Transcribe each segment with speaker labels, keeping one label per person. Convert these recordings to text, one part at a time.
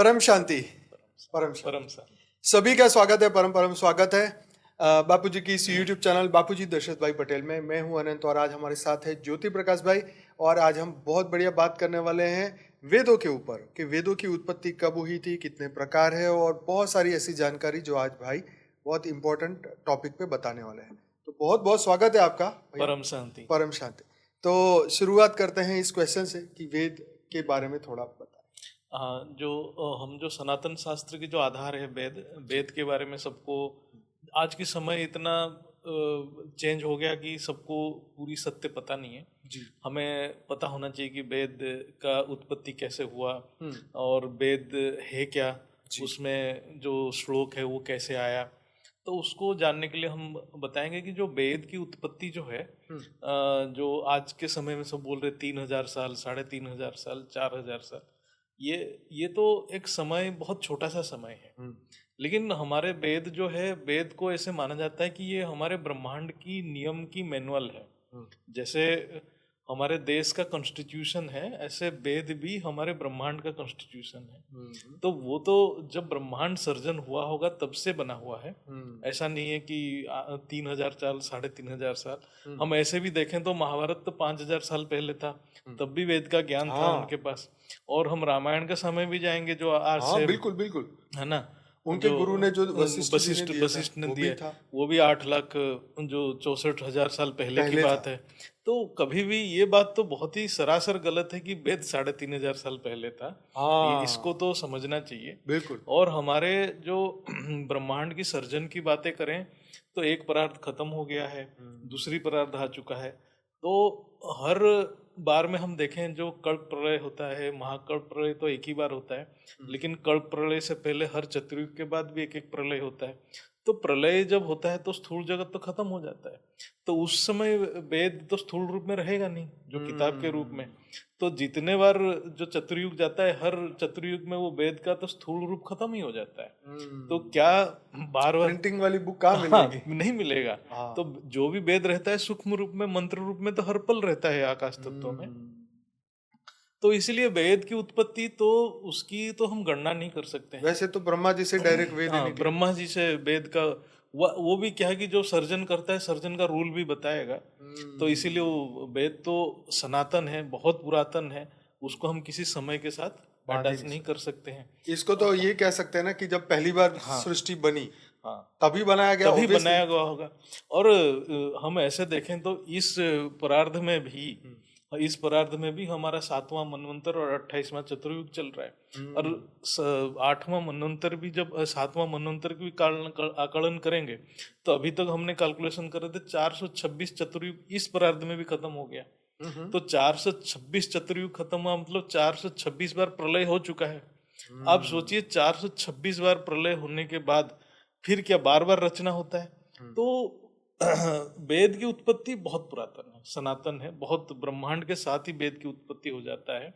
Speaker 1: परम शांति। परम शांति।
Speaker 2: परम सा
Speaker 1: सभी का स्वागत है, परम परम स्वागत है बापूजी की इस यूट्यूब चैनल बापूजी दशरथ भाई पटेल में। मैं हूं अनंत और आज हमारे साथ है ज्योति प्रकाश भाई। और आज हम बहुत बढ़िया बात करने वाले हैं वेदों के ऊपर कि वेदों की उत्पत्ति कब हुई थी, कितने प्रकार है और बहुत सारी ऐसी जानकारी जो आज भाई बहुत इंपॉर्टेंट टॉपिक पे बताने वाले हैं। तो बहुत बहुत स्वागत है आपका भैया।
Speaker 2: परम शांति।
Speaker 1: परम शांति। तो शुरुआत करते हैं इस क्वेश्चन से कि वेद के बारे में थोड़ा बताएं।
Speaker 2: हम जो सनातन शास्त्र की जो आधार है वेद के बारे में सबको आज के समय इतना चेंज हो गया कि सबको पूरी सत्य पता नहीं है
Speaker 1: जी।
Speaker 2: हमें पता होना चाहिए कि वेद का उत्पत्ति कैसे हुआ और वेद है क्या, उसमें जो श्लोक है वो कैसे आया। तो उसको जानने के लिए हम बताएंगे कि जो वेद की उत्पत्ति जो है जो आज के समय में सब बोल रहे 3000 साल, 3500 साल, 4000 साल, ये तो एक समय बहुत छोटा सा समय है। लेकिन हमारे वेद जो है, वेद को ऐसे माना जाता है कि ये हमारे ब्रह्मांड की नियम की मैनुअल है। जैसे हमारे देश का कॉन्स्टिट्यूशन है, ऐसे वेद भी हमारे ब्रह्मांड का कॉन्स्टिट्यूशन है। तो वो तो जब ब्रह्मांड सर्जन हुआ होगा तब से बना हुआ है। ऐसा नहीं है कि 3000 साल, 3500 साल। हम ऐसे भी देखें तो महाभारत तो 5000 साल पहले था, तब भी वेद का ज्ञान था उनके पास। और हम रामायण के समय भी जाएंगे जो आज से
Speaker 1: बिल्कुल बिल्कुल
Speaker 2: है ना,
Speaker 1: उनके गुरु ने जो
Speaker 2: वशिष्ठ ने दिया वो भी 8 लाख जो 64,000 साल पहले की बात है। तो कभी भी ये बात तो बहुत ही सरासर गलत है कि वेद 3500 साल पहले था। इसको तो समझना चाहिए
Speaker 1: बिल्कुल।
Speaker 2: और हमारे जो ब्रह्मांड की सर्जन की बातें करें तो एक पदार्थ खत्म हो गया है, दूसरी पदार्थ आ चुका है। तो हर बार में हम देखें जो कल्प प्रलय होता है, महाकल्प प्रलय तो एक ही बार होता है, लेकिन कल्प प्रलय से पहले हर चतुर्युग के बाद भी एक एक प्रलय होता है। तो प्रलय जब होता है तो स्थूल जगत तो खत्म हो जाता है, तो उस समय वेद तो स्थूल रूप में रहेगा नहीं, जो किताब के रूप में। तो जितने बार जो चतुर्युग जाता है, हर चतुर्युग में वो वेद का तो स्थूल रूप खत्म ही हो जाता है। तो क्या बार बार
Speaker 1: प्रिंटिंग वाली बुक कहाँ मिलेगी?
Speaker 2: नहीं मिलेगा। तो जो भी वेद रहता है सूक्ष्म रूप में, मंत्र रूप में तो हर पल रहता है आकाश तत्वों में। तो इसलिए वेद की उत्पत्ति तो उसकी तो हम गणना नहीं कर सकते हैं।
Speaker 1: वैसे तो ब्रह्मा जी से डायरेक्ट वेद
Speaker 2: ब्रह्मा जी से वेद का वो भी क्या है कि जो सर्जन करता है, सर्जन का रूल भी बताएगा। तो इसीलिए वो वेद तो सनातन है, बहुत पुरातन है, उसको हम किसी समय के साथ अटैच नहीं कर सकते हैं।
Speaker 1: इसको तो ये कह सकते हैं ना कि जब पहली बार सृष्टि बनी तभी बनाया गया,
Speaker 2: तभी बनाया गया होगा। और हम ऐसे देखें तो इस परार्ध में भी हमारा 7वां मनवंतर और 28वां चतुर्युग चल रहा है। और 8वां मनवंतर भी, जब 7वां मनवंतर की आकलन करेंगे तो अभी तक हमने कैलकुलेशन करे थे 426 चतुर्युग इस परार्ध में भी खत्म हो गया। तो 426 चतुर्युग खत्म हुआ, मतलब 426 बार प्रलय हो चुका है। आप सोचिए 426 बार प्रलय होने के बाद फिर क्या बार बार रचना होता है? तो वेद की उत्पत्ति बहुत पुरातन है, सनातन है, बहुत ब्रह्मांड के साथ ही वेद की उत्पत्ति हो जाता है।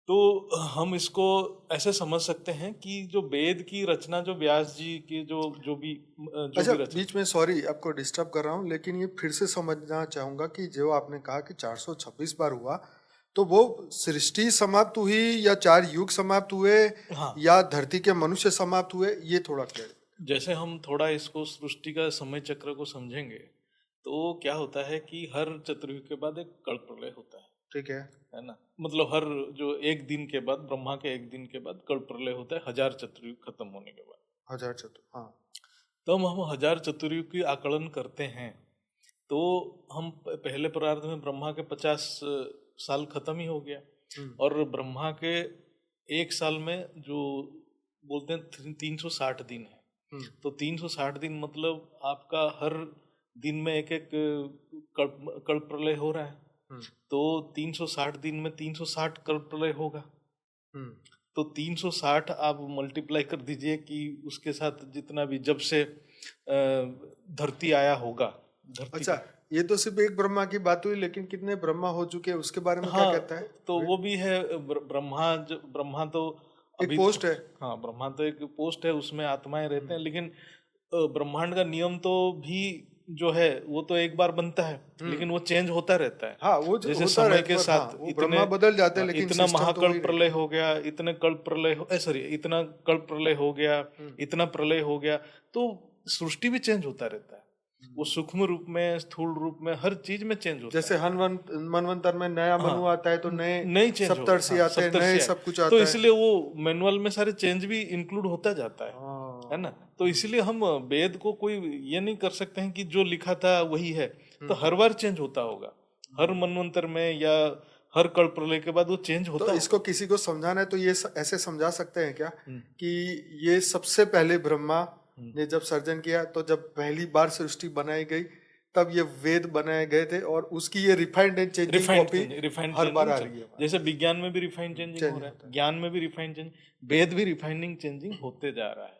Speaker 2: तो हम इसको ऐसे समझ सकते हैं कि जो वेद की रचना, जो व्यास जी की जो भी
Speaker 1: बीच में सॉरी आपको डिस्टर्ब कर रहा हूँ, लेकिन ये फिर से समझना चाहूंगा कि जो आपने कहा कि 426 बार हुआ, तो वो सृष्टि समाप्त हुई या 4 युग समाप्त हुए या धरती के मनुष्य समाप्त हुए, ये थोड़ा क्लियर।
Speaker 2: जैसे हम थोड़ा इसको सृष्टि का समय चक्र को समझेंगे तो क्या होता है कि हर चतुर्युग के बाद एक कल्प प्रलय होता है।
Speaker 1: ठीक है
Speaker 2: ना, मतलब हर जो एक दिन के बाद, ब्रह्मा के एक दिन के बाद कल्प प्रलय होता है, 1000 चतुर्युग खत्म होने के बाद।
Speaker 1: 1000 चतुर्युग,
Speaker 2: तो हम 1000 चतुर्युग की आकलन करते हैं तो हम पहले परार्ध में ब्रह्मा के 50 साल खत्म ही हो गया। और ब्रह्मा के एक साल में जो बोलते हैं 360 दिन है। तो 360 दिन मतलब आपका हर दिन में एक एक कल्प प्रलय हो रहा है। तो 360 दिन में 360 कल्प प्रलय होगा। तो 360 आप मल्टीप्लाई कर दीजिए कि उसके साथ जितना भी जब से धरती आया होगा।
Speaker 1: अच्छा, ये तो सिर्फ एक ब्रह्मा की बात हुई, लेकिन कितने ब्रह्मा हो चुके हैं उसके बारे में क्या कहता है?
Speaker 2: तो वो भी है। ब्रह्मा तो
Speaker 1: एक पोस्ट है।
Speaker 2: ब्रह्मा तो एक पोस्ट है, उसमें आत्माएं रहते हैं। लेकिन ब्रह्मांड का नियम तो भी जो है वो तो एक बार बनता है, लेकिन वो चेंज होता रहता है।
Speaker 1: हाँ वो जो
Speaker 2: जैसे
Speaker 1: होता
Speaker 2: समय
Speaker 1: रहता
Speaker 2: के
Speaker 1: है,
Speaker 2: साथ
Speaker 1: हाँ, वो ब्रह्मा बदल जाते हैं लेकिन
Speaker 2: इतना
Speaker 1: सिस्टम तो वही
Speaker 2: महाकल्प प्रलय
Speaker 1: रहेगा।
Speaker 2: हो गया, इतने कल्प प्रलय सॉरी इतना कल्प प्रलय हो गया, इतना प्रलय हो गया, तो सृष्टि भी चेंज होता रहता है। वो सूक्ष्म रूप में, स्थूल रूप में, हर चीज में चेंज होता
Speaker 1: जैसे
Speaker 2: है।
Speaker 1: मनवंतर में नया मनु
Speaker 2: हाँ,
Speaker 1: आता है तो नए
Speaker 2: नहीं चेंज होगा,
Speaker 1: सप्तर्षि
Speaker 2: हाँ
Speaker 1: आते हैं, नए
Speaker 2: सप्तर्षि आए,
Speaker 1: सब कुछ
Speaker 2: तो
Speaker 1: आता है।
Speaker 2: इसलिए वो मैनुअल में सारे चेंज भी इंक्लूड होता जाता है ना।
Speaker 1: हाँ।
Speaker 2: तो इसलिए हम वेद को कोई ये नहीं कर सकते हैं कि जो लिखा था वही है, तो हर बार चेंज होता होगा, हर मनवंतर में या हर कल्प प्रलय के बाद वो चेंज
Speaker 1: तो
Speaker 2: होता
Speaker 1: इसको
Speaker 2: होगा।
Speaker 1: किसी को समझाना है तो ये ऐसे समझा सकते हैं क्या
Speaker 2: हम्म,
Speaker 1: कि ये सबसे पहले ब्रह्मा
Speaker 2: हम्म।
Speaker 1: ने जब सर्जन किया, तो जब पहली बार सृष्टि बनाई गई तब ये वेद बनाए गए थे, और उसकी ये refined and changing copy
Speaker 2: refined
Speaker 1: हर बार
Speaker 2: चेंजिंग
Speaker 1: आ रही है,
Speaker 2: जैसे विज्ञान में भी रिफाइंड चेंजिंग हो
Speaker 1: चेंजिंग
Speaker 2: रहा
Speaker 1: होता
Speaker 2: है,
Speaker 1: है।
Speaker 2: ज्ञान में भी रिफाइंड चेंजिंग, वेद भी रिफाइनिंग चेंजिंग होते जा रहा है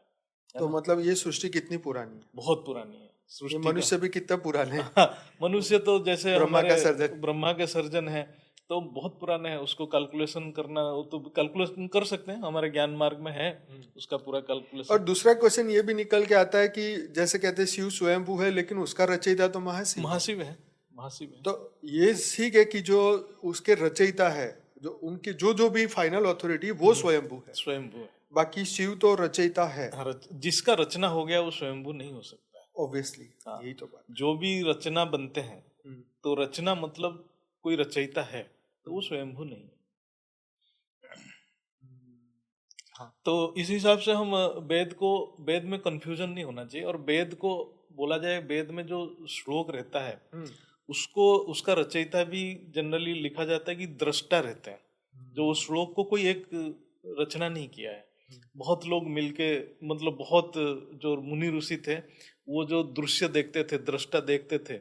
Speaker 1: तो
Speaker 2: ना।
Speaker 1: मतलब ये सृष्टि कितनी पुरानी है,
Speaker 2: बहुत पुरानी है
Speaker 1: ये
Speaker 2: सृष्टि का।
Speaker 1: मनुष्य भी कितना पुराने हैं।
Speaker 2: मनुष्य तो जैसे
Speaker 1: ब्रह्मा
Speaker 2: हमारे
Speaker 1: का सर्जन।
Speaker 2: ब्रह्मा के सर्जन है, तो बहुत पुराने हैं, उसको कैलकुलेशन करना, वो तो कैलकुलेशन कर सकते हैं, हमारे ज्ञान मार्ग में है उसका पूरा
Speaker 1: और
Speaker 2: कैलकुलेशन।
Speaker 1: दूसरा क्वेश्चन ये भी निकल के आता है कि जैसे कहते हैं शिव स्वयंभू है, लेकिन उसका रचयिता तो महाशिव है।
Speaker 2: महाशिव है, महाशिव है।
Speaker 1: तो ये ठीक है कि जो उसके रचयिता है, जो उनकी जो जो भी फाइनल अथॉरिटी वो स्वयंभू है,
Speaker 2: स्वयंभू है।
Speaker 1: बाकी शिव तो रचयिता है।
Speaker 2: हाँ, जिसका रचना हो गया वो स्वयंभू नहीं हो सकता है।
Speaker 1: ऑब्वियसली
Speaker 2: हाँ,
Speaker 1: यही तो बात
Speaker 2: जो भी रचना बनते हैं,
Speaker 1: है।
Speaker 2: तो रचना मतलब कोई रचयिता है, तो वो स्वयंभू नहीं है।
Speaker 1: हाँ।
Speaker 2: तो इस हिसाब से हम वेद में कंफ्यूजन नहीं होना चाहिए, और वेद को बोला जाए, वेद में जो श्लोक रहता है उसको, उसका रचयिता भी जनरली लिखा जाता है कि दृष्टा रहते हैं, जो उस श्लोक को कोई एक रचना नहीं किया है, बहुत लोग मिलके, मतलब बहुत जो मुनि ऋषि थे वो जो दृश्य देखते थे, दृष्टा देखते थे,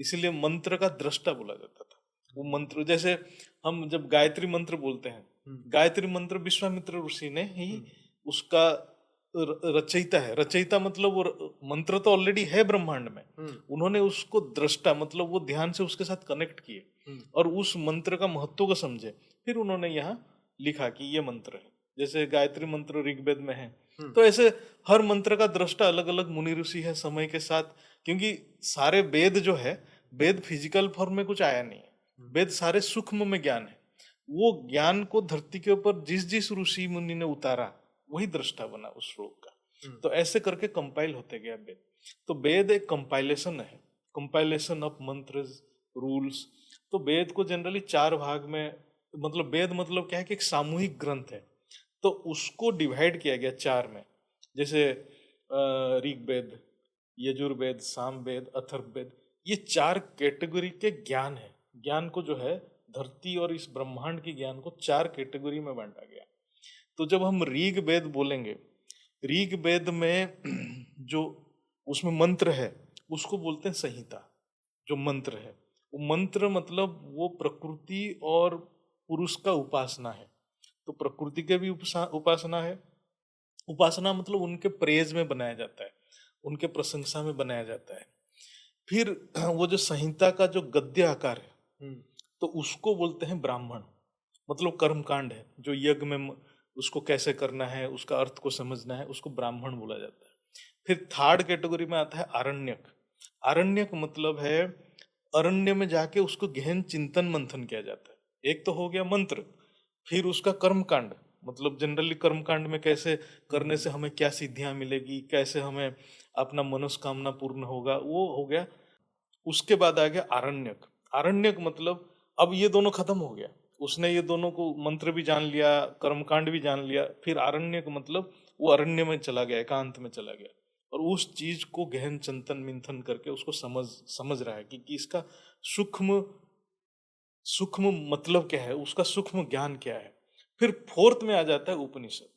Speaker 2: इसीलिए मंत्र का दृष्टा बोला जाता था। वो मंत्र, जैसे हम जब गायत्री मंत्र बोलते हैं, गायत्री मंत्र विश्वामित्र ऋषि ने ही उसका रचयिता है। रचयिता मतलब वो मंत्र तो ऑलरेडी है ब्रह्मांड में, उन्होंने उसको दृष्टा मतलब वो ध्यान से उसके साथ कनेक्ट किए और उस मंत्र का महत्व को समझे, फिर उन्होंने यहाँ लिखा कि ये मंत्र है। जैसे गायत्री मंत्र ऋग्वेद में है, तो ऐसे हर मंत्र का दृष्टा अलग अलग मुनि ऋषि है समय के साथ, क्योंकि सारे वेद जो है, वेद फिजिकल फॉर्म में कुछ आया नहीं है, वेद सारे सूक्ष्म में ज्ञान है। वो ज्ञान को धरती के ऊपर जिस जिस ऋषि मुनि ने उतारा वही दृष्टा बना उस श्लोक का। तो ऐसे करके कंपाइल होते गया वेद। तो वेद एक कंपाइलेशन है, कंपाइलेशन ऑफ मंत्रस, रूल्स। तो वेद को जनरली 4 भाग में, मतलब वेद मतलब क्या है कि एक सामूहिक ग्रंथ है, तो उसको डिवाइड किया गया 4 में। जैसे ऋग्वेद, यजुर्वेद, सामवेद, अथर्ववेद, ये 4 कैटेगरी के ज्ञान है। ज्ञान को जो है धरती और इस ब्रह्मांड के ज्ञान को 4 कैटेगरी में बांटा गया। तो जब हम ऋग्वेद बोलेंगे, ऋग्वेद में जो उसमें मंत्र है उसको बोलते हैं संहिता। जो मंत्र है वो मंत्र मतलब वो प्रकृति और पुरुष का उपासना है। तो प्रकृति के भी उपासना है, उपासना मतलब उनके प्रेज में बनाया जाता है, उनके प्रशंसा में बनाया जाता है। फिर वो जो संहिता का जो गद्य आकार है, तो उसको बोलते हैं ब्राह्मण, मतलब कर्मकांड है, जो यज्ञ में उसको कैसे करना है, उसका अर्थ को समझना है, उसको ब्राह्मण बोला जाता है। फिर थर्ड कैटेगरी में आता है आरण्यक। आरण्यक मतलब है अरण्य में जाके उसको गहन चिंतन मंथन किया जाता है। एक तो हो गया मंत्र, फिर उसका कर्मकांड, मतलब जनरली कर्मकांड में कैसे करने से हमें क्या सिद्धियां मिलेगी, कैसे हमें अपना मनोस्कामना पूर्ण होगा, वो हो गया। उसके बाद आ गया आरण्यक। आरण्यक मतलब अब ये दोनों खत्म हो गया, उसने ये दोनों को मंत्र भी जान लिया, कर्मकांड भी जान लिया, फिर आरण्यक मतलब वो अरण्य में चला गया, एकांत में चला गया, और उस चीज को गहन चिंतन मिंथन करके उसको समझ रहा है कि इसका सूक्ष्म सूक्ष्म मतलब क्या है, उसका सूक्ष्म ज्ञान क्या है। फिर फोर्थ में आ जाता है उपनिषद।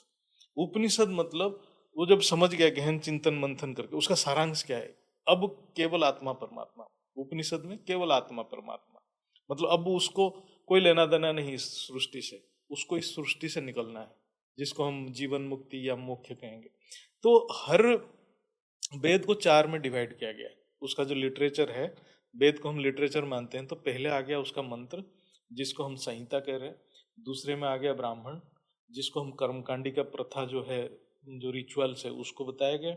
Speaker 2: उपनिषद मतलब वो जब समझ गया गहन चिंतन मंथन करके उसका सारांश क्या है, अब केवल आत्मा परमात्मा। उपनिषद में केवल आत्मा परमात्मा, मतलब अब उसको कोई लेना देना नहीं इस सृष्टि से, उसको इस सृष्टि से निकलना है, जिसको हम जीवन मुक्ति या मोक्ष कहेंगे। तो हर वेद को 4 में डिवाइड किया गया है। उसका जो लिटरेचर है, वेद को हम लिटरेचर मानते हैं, तो पहले आ गया उसका मंत्र जिसको हम संहिता कह रहे हैं, दूसरे में आ गया ब्राह्मण जिसको हम कर्मकांडी का प्रथा जो है जो रिचुअल्स है उसको बताया गया।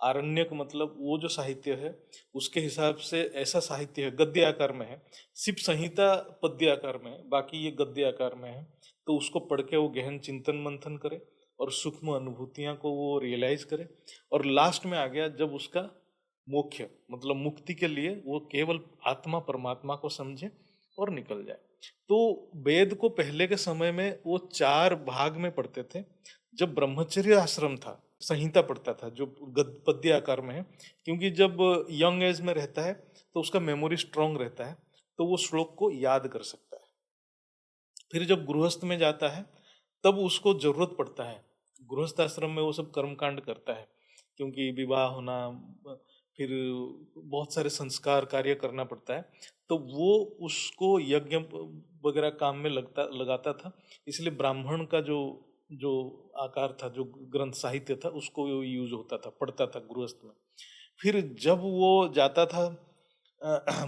Speaker 2: आरण्यक मतलब वो जो साहित्य है उसके हिसाब से ऐसा साहित्य है, गद्य आकार में है। सिर्फ संहिता पद्य आकार में है, बाकी ये गद्य आकार में है। तो उसको पढ़ के वो गहन चिंतन मंथन करे और सूक्ष्म अनुभूतियां को वो रियलाइज करे। और लास्ट में आ गया जब उसका मोक्ष मतलब मुक्ति के लिए वो केवल आत्मा परमात्मा को समझे और निकल जाए। तो वेद को पहले के समय में वो 4 भाग में पढ़ते थे। जब ब्रह्मचर्य आश्रम था संहिता पढ़ता था जो पद्य आकार में है, क्योंकि जब यंग एज में रहता है तो उसका मेमोरी स्ट्रांग रहता है, तो वो श्लोक को याद कर सकता है। फिर जब गृहस्थ में जाता है तब उसको जरूरत पड़ता है, गृहस्थ आश्रम में वो सब कर्मकांड करता है, क्योंकि विवाह होना, फिर बहुत सारे संस्कार कार्य करना पड़ता है। तो वो उसको यज्ञ वगैरह काम में लगाता था। इसलिए ब्राह्मण का जो जो आकार था, जो ग्रंथ साहित्य था, उसको यूज होता था, पढ़ता था गृहस्थ में। फिर जब वो जाता था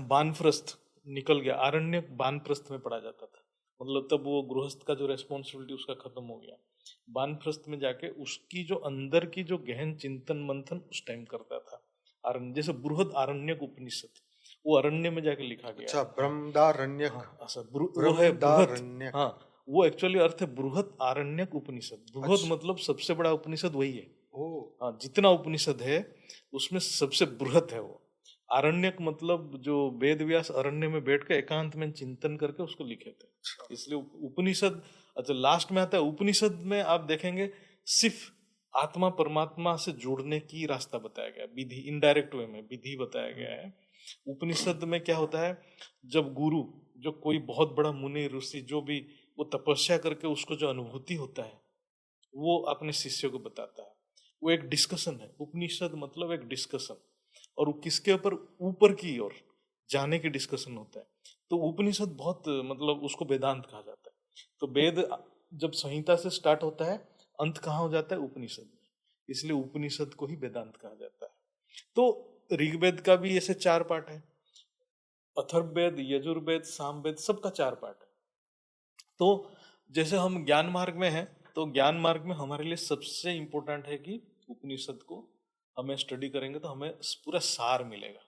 Speaker 2: वानप्रस्थ, निकल गया आरण्य, वानप्रस्थ में पढ़ा जाता था। मतलब तब वो गृहस्थ का जो रेस्पॉन्सिबिलिटी उसका खत्म हो गया। वानप्रस्थ में जाके उसकी जो अंदर की जो गहन चिंतन मंथन उस टाइम करता था। अरण्य जैसे बृहद आरण्यक उपनिषद, वो अरण्य में जाके लिखा गया
Speaker 1: अच्छा,
Speaker 2: है।
Speaker 1: ब्रह्मदारण्यक।
Speaker 2: हाँ ऐसा वो है बृहद।
Speaker 1: ब्रह्मदारण्यक।
Speaker 2: हाँ, वो एक्चुअली अर्थ है बृहद आरण्यक उपनिषद। बृहद
Speaker 1: अच्छा।
Speaker 2: मतलब सबसे बड़ा उपनिषद वही है।
Speaker 1: ओ।
Speaker 2: हाँ, जितना उपनिषद है उसमें सबसे बृहद है वो। आरण्यक मतलब जो वेद व्यास अरण्य में बैठ के एकांत में चिंतन करके उसको लिखे थे, इसलिए उपनिषद। अच्छा, लास्ट में आता है उपनिषद में आप देखेंगे सिर्फ आत्मा परमात्मा से जुड़ने की रास्ता बताया गया, विधि, इनडायरेक्ट वे में विधि बताया गया है। उपनिषद में क्या होता है, जब गुरु, जो कोई बहुत बड़ा मुनि ऋषि जो भी, वो तपस्या करके उसको जो अनुभूति होता है वो अपने शिष्य को बताता है। वो एक डिस्कशन है, उपनिषद मतलब एक डिस्कशन, और वो किसके ऊपर की ओर जाने की डिस्कशन होता है। तो उपनिषद बहुत मतलब उसको वेदांत कहा जाता है। तो वेद जब संहिता से स्टार्ट होता है, अंत कहाँ हो जाता है, उपनिषद में। इसलिए उपनिषद को ही वेदांत कहा जाता है। तो ऋग्वेद का भी ऐसे 4 पार्ट है, अथर्ववेद, यजुर्वेद, सामवेद, सबका 4 पार्ट है। तो जैसे हम ज्ञान मार्ग में हैं, तो ज्ञान मार्ग में हमारे लिए सबसे इंपॉर्टेंट है कि उपनिषद को हमें स्टडी करेंगे तो हमें पूरा सार मिलेगा।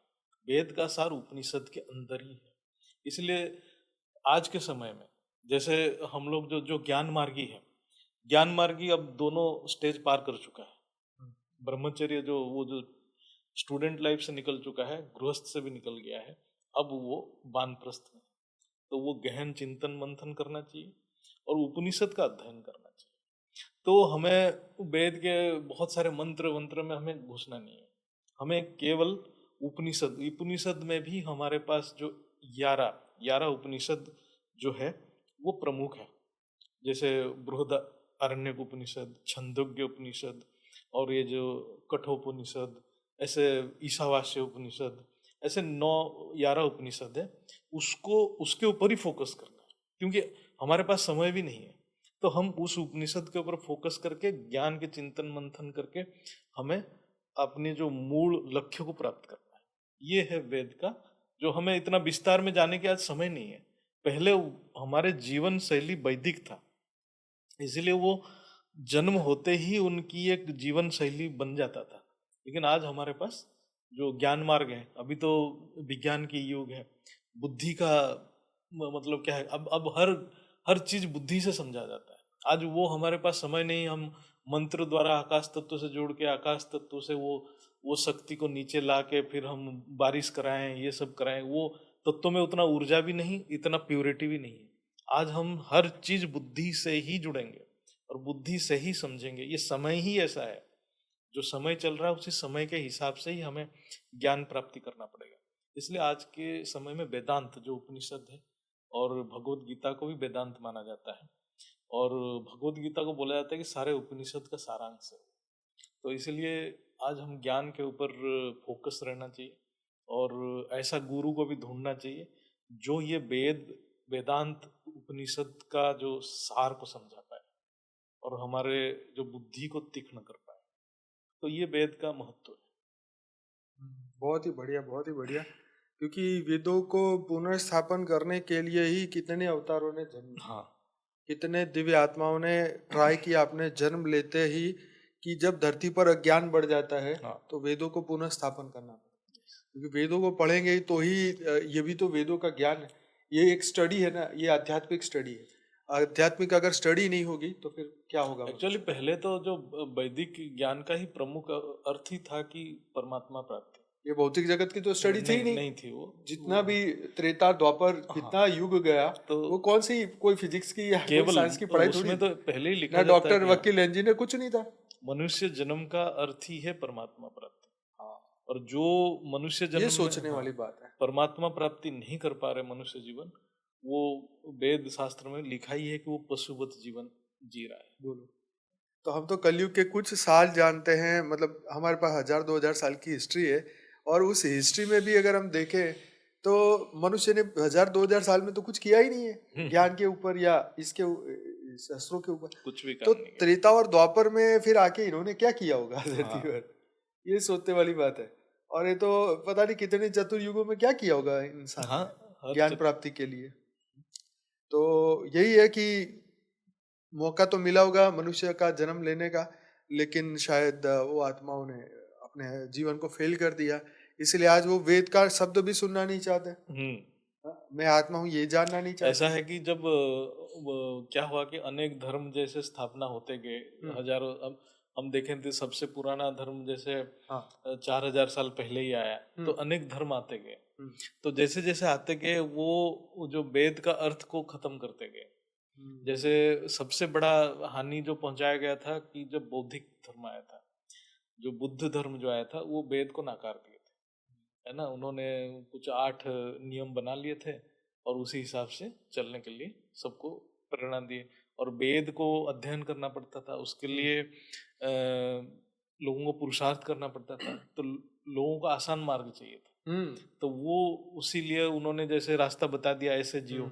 Speaker 2: वेद का सार उपनिषद के अंदर ही है। इसलिए आज के समय में जैसे हम लोग जो जो ज्ञान मार्गी है, ज्ञान मार्गी अब दोनों स्टेज पार कर चुका है। ब्रह्मचर्य जो वो जो स्टूडेंट लाइफ से निकल चुका है, गृहस्थ से भी निकल गया है, अब वो वानप्रस्थ में। तो वो गहन चिंतन मंथन करना चाहिए और उपनिषद का अध्ययन करना चाहिए। तो हमें वेद के बहुत सारे मंत्र वंत्र में हमें घुसना नहीं है। हमें केवल उपनिषद, उपनिषद में भी हमारे पास जो 11 उपनिषद जो है वो प्रमुख है। जैसे बृहद आरण्यक उपनिषद, छंदोग्य उपनिषद, और ये जो कठोपनिषद, ऐसे ईशावास्य उपनिषद, ऐसे 9-11 उपनिषद है। उसको उसके ऊपर ही फोकस करना है, क्योंकि हमारे पास समय भी नहीं है। तो हम उस उपनिषद के ऊपर फोकस करके ज्ञान के चिंतन मंथन करके हमें अपने जो मूल लक्ष्य को प्राप्त करना है। ये है वेद का, जो हमें इतना विस्तार में जाने के आज समय नहीं है। पहले हमारे जीवन शैली वैदिक था, इसलिए वो जन्म होते ही उनकी एक जीवन शैली बन जाता था। लेकिन आज हमारे पास जो ज्ञान मार्ग है, अभी तो विज्ञान की युग है, बुद्धि का मतलब क्या है, अब हर हर चीज बुद्धि से समझा जाता है। आज वो हमारे पास समय नहीं। हम मंत्र द्वारा आकाश तत्व से जोड़ के, आकाश तत्व से वो शक्ति को नीचे ला के फिर हम बारिश कराएं, ये सब कराएं, वो तत्व में उतना ऊर्जा भी नहीं, इतना प्योरिटी भी नहीं है। आज हम हर चीज बुद्धि से ही जुड़ेंगे और बुद्धि से ही समझेंगे। ये समय ही ऐसा है, जो समय चल रहा है उसी समय के हिसाब से ही हमें ज्ञान प्राप्ति करना पड़ेगा। इसलिए आज के समय में वेदांत जो उपनिषद है, और भगवत गीता को भी वेदांत माना जाता है, और भगवत गीता को बोला जाता है कि सारे उपनिषद का सारांश है। तो इसलिए आज हम ज्ञान के ऊपर फोकस रहना चाहिए, और ऐसा गुरु को भी ढूंढना चाहिए जो ये वेदांत उपनिषद का जो सार को समझा पाए और हमारे जो बुद्धि को तीक्ष्ण कर पाए। तो ये वेद का महत्व है।
Speaker 1: बहुत ही बढ़िया, बहुत ही बढ़िया। क्योंकि वेदों को पुनर्स्थापन करने के लिए ही कितने अवतारों ने जन्म लिया,
Speaker 2: हाँ,
Speaker 1: कितने दिव्य आत्माओं ने ट्राई किया अपने जन्म लेते ही कि जब धरती पर अज्ञान बढ़ जाता है
Speaker 2: हाँ।
Speaker 1: तो वेदों को पुनः स्थापन करना पड़ता है, क्योंकि वेदों को पढ़ेंगे तो ही ये भी तो वेदों का ज्ञान है, ये एक स्टडी है ना, ये आध्यात्मिक स्टडी है। आध्यात्मिक अगर स्टडी नहीं होगी तो फिर क्या होगा?
Speaker 2: एक्चुअली पहले तो जो वैदिक ज्ञान का ही प्रमुख अर्थ ही था कि परमात्मा प्राप्ति।
Speaker 1: ये भौतिक जगत की तो स्टडी थी ही
Speaker 2: नहीं थी वो।
Speaker 1: जितना भी त्रेता द्वापर कितना युग गया
Speaker 2: तो
Speaker 1: वो कौन सी कोई फिजिक्स की या
Speaker 2: केवल
Speaker 1: साइंस की पढ़ाई थोड़ी,
Speaker 2: उसमें तो पहले ही लिखा
Speaker 1: ना
Speaker 2: जाता
Speaker 1: डॉक्टर
Speaker 2: है
Speaker 1: वकील इंजीनियर कुछ नहीं था।
Speaker 2: मनुष्य जन्म का अर्थ ही है परमात्मा प्राप्ति।
Speaker 1: हाँ,
Speaker 2: और जो मनुष्य जन्म
Speaker 1: ये सोचने वाली बात है।
Speaker 2: परमात्मा प्राप्ति नहीं कर पा रहे मनुष्य जीवन, वो वेद शास्त्र में लिखा ही है कि वो पशुवत जीवन जी रहा है।
Speaker 1: बोलो, तो हम तो कलयुग के कुछ साल जानते हैं, मतलब हमारे पास 1000-2000 साल की हिस्ट्री है, और उस हिस्ट्री में भी अगर हम देखें तो मनुष्य ने 1000-2000 साल में तो कुछ किया ही नहीं है ज्ञान के ऊपर या इसके शस्त्रों के ऊपर,
Speaker 2: कुछ भी
Speaker 1: तो
Speaker 2: नहीं
Speaker 1: त्रेता और द्वापर में फिर आके इन्होंने क्या किया होगा धरती पर, ये सोचने वाली बात है। और ये तो पता नहीं कितने चतुर्युगों में क्या किया होगा इंसान ज्ञान प्राप्ति के लिए। तो यही है कि मौका तो मिला होगा मनुष्य का जन्म लेने का, लेकिन शायद वो आत्माओं ने अपने जीवन को फेल कर दिया, इसलिए आज वो वेद का शब्द भी सुनना नहीं चाहते। मैं आत्मा हूँ ये जानना नहीं चाहते।
Speaker 2: ऐसा है कि जब क्या हुआ कि अनेक धर्म जैसे स्थापना होते गए, हजारों, अब हम देखें तो सबसे पुराना धर्म जैसे 4000 साल पहले ही आया, तो अनेक धर्म आते गए। तो जैसे जैसे आते गए वो जो वेद का अर्थ को खत्म करते गए। जैसे सबसे बड़ा हानि जो पहुंचाया गया था कि जब बौद्धिक धर्म आया था, जो बुद्ध धर्म जो आया था, वो वेद को नकार दिए थे, है ना। उन्होंने कुछ 8 नियम बना लिए थे और उसी हिसाब से चलने के लिए सबको प्रेरणा दिए, और वेद को अध्ययन करना पड़ता था, उसके लिए लोगों को पुरुषार्थ करना पड़ता था, तो लोगों को आसान मार्ग चाहिए था, तो वो उसी लिए उन्होंने जैसे रास्ता बता दिया ऐसे जियो,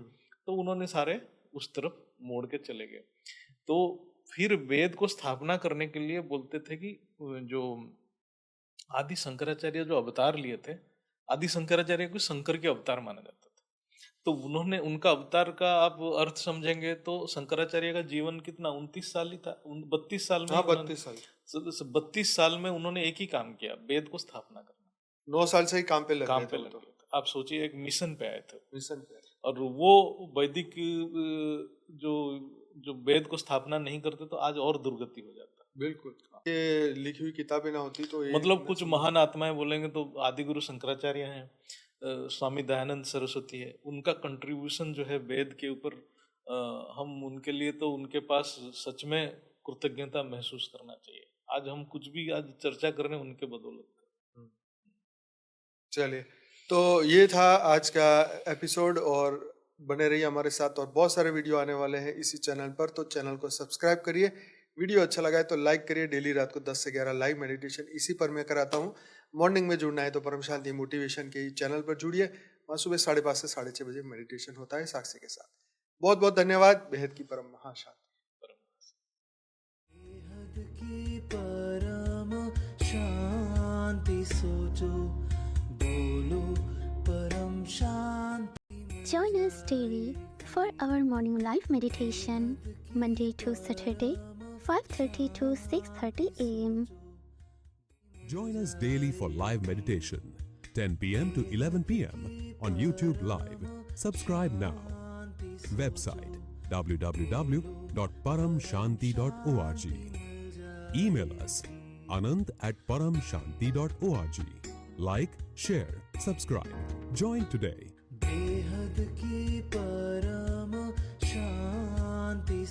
Speaker 2: तो उन्होंने सारे उस तरफ मोड़ के चले गए। तो फिर वेद को स्थापना करने के लिए बोलते थे कि जो आदि शंकराचार्य जो अवतार लिए थे, आदि शंकराचार्य को शंकर के अवतार माना जाता था, तो उन्होंने उनका अवतार का आप अर्थ समझेंगे तो शंकराचार्य का जीवन कितना 29 साल ही था, 32 साल में। 32 साल में उन्होंने एक ही काम किया, वेद को स्थापना करना।
Speaker 1: 9 साल से ही काम पे लग गए थे।
Speaker 2: आप सोचिए, एक मिशन पे आए थे,
Speaker 1: मिशन पे, और
Speaker 2: वो वैदिक जो वेद को स्थापना नहीं करते तो आज और दुर्गति हो जाता।
Speaker 1: बिल्कुल, ये लिखी हुई किताबें ना होती तो
Speaker 2: मतलब कुछ महान आत्माएं बोलेंगे तो आदि गुरु शंकराचार्य हैं, स्वामी दयानंद सरस्वती है, उनका कंट्रीब्यूशन जो है वेद के ऊपर, हम उनके लिए तो उनके पास सच में कृतज्ञता महसूस करना चाहिए। आज हम कुछ भी आज चर्चा कर रहे हैं उनके बदौलत।
Speaker 1: चलिए, तो ये था आज का एपिसोड, और बने रहिए हमारे साथ, और बहुत सारे वीडियो आने वाले हैं इसी चैनल पर, तो चैनल को सब्सक्राइब करिए। वीडियो अच्छा लगा है तो लाइक करिए। डेली रात को 10 से 11 लाइव मेडिटेशन इसी पर मैं कराता हूँ। मॉर्निंग में जुड़ना है तो परम शांति मोटिवेशन के चैनल पर जुड़िए, वहाँ सुबह 5:30 से 6:30 बजे मेडिटेशन होता है साक्षी के साथ। बहुत बहुत धन्यवाद। बेहद की परम महाशांति।
Speaker 3: Join us daily for our morning live meditation, Monday to Saturday, 5:30 to 6:30 a.m.
Speaker 4: Join us daily for live meditation, 10 p.m. to 11 p.m. on YouTube Live. Subscribe now. Website www.paramshanti.org. Email us anand@paramshanti.org. Like, share, subscribe. Join today.
Speaker 5: बेहद की परम शांति।